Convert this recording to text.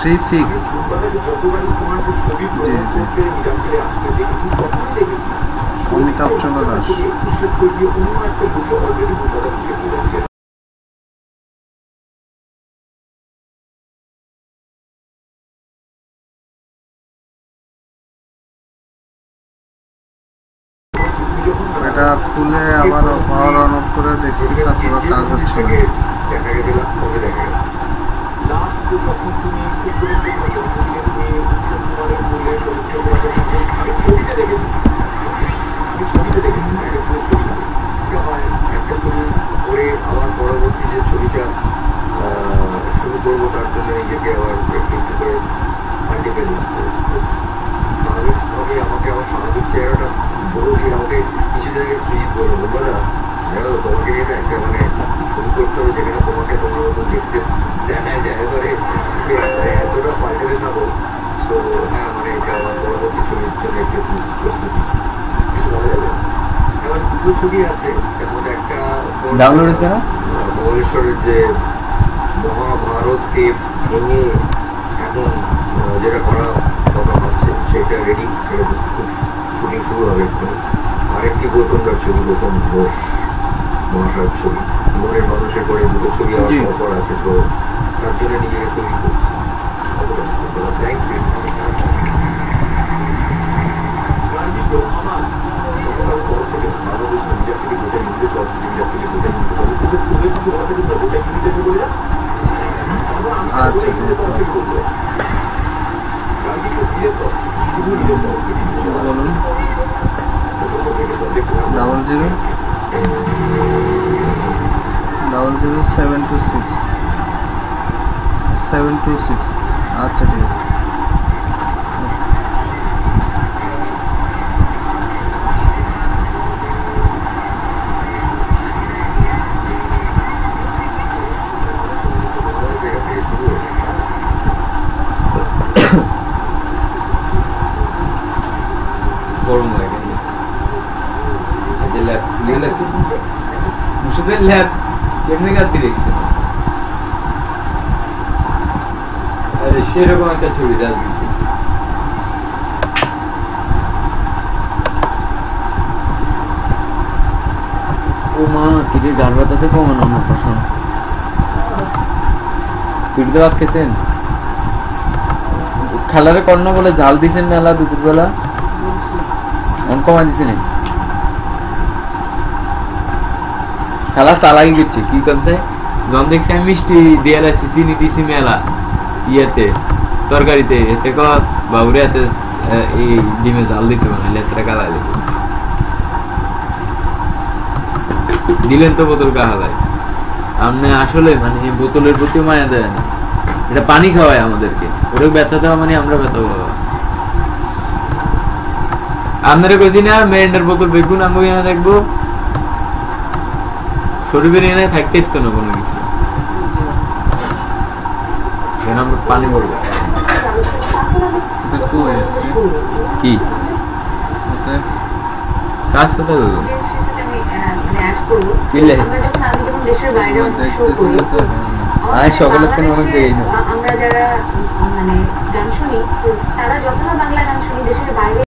36 অমিতাভ চন্দ্র দাস। এটা খুলে আবার পাওয়ার অন অফ করে দেখছি, তারপর কাজ হচ্ছে না। আমার পরবর্তী যে ছবিটা শুরু করবো তার জন্য নিজেকে আবার একটু করে মাল্টিপেল স্বাভাবিকভাবে আমাকে আমার স্বাভাবিক চেহারাটা বলছি, আমাকে কিছু জায়গায় ফ্রিজ বলে বলবো না, জানো তোমাকে এটা একটা মানে শুরু করতে হবে যেখানে তোমাকে তোমার মতো দেখতে দেখায় যায় করে এতটা পাল্টে থাকো। তো হ্যাঁ মানে এটা আমার পরবর্তী ছবির জন্য একটু প্রস্তুতি কিছু ভালো যাবে। এবার দুটো ছবি আছে, তার মধ্যে একটা ডাউনলোড হয়েছে না, ভুবনেশ্বরের যে মহাভারতকে ভেঙে এখন যেটা করা কথা হচ্ছে সেটা রেডি, সেটা খুব শুটিং শুরু হবে এক্ষুনি। আরেকটি গৌতমদার ছবি, গৌতম ঘোষ মহাশয়ের ছবি, মনের মানুষের পরে দুটো ছবি আমার পর আছে, তো তার জন্য নিজেকে তৈরি করছি। Thank you. আচ্ছা বলুন। 000726 আচ্ছা ঠিক আছে। গরম লাগে ল্যাব মুর্শিদের ল্যাব কেমনি কাজ দেখছে, আরে সেরকম একটা ছবি রাজনীতি। ও মা কিটির গান বাতাতে কমানো না পছন্দ পিঠতে ভাত খেয়েছেন, খালারে কর্ণ বলে ঝাল দিছেন মেলা দুপুরবেলা কমাই দিছে না, খালা চালাকি করছে কি করছে, যখন দেখছি আমি মিষ্টি দিয়ে লাগছি চিনি দিছি মেলা ইয়েতে তরকারিতে, এতে বাবুরে এতে এই ডিমে জাল দিতে মানে লেত্রা কালা দিলেন তো বোতল কাহালায়। আপনি আসলে মানে বোতলের প্রতি মায়া দেয় না, এটা পানি খাওয়ায় আমাদেরকে, ওরা ব্যথা দেওয়া মানে আমরা ব্যথা খাওয়া। আপনারা কইছি না মেরেন্ডার বোতল বেগুন আমি এনে দেখবো, শরীরের এনে থাকতে ইতো না কোনো কিছু, আমরা পানি বলবো কি কাজ সাথে সকলের আমরা যারা মানে গান শুনি তারা যখন বাংলা গান শুনি দেশের বাইরে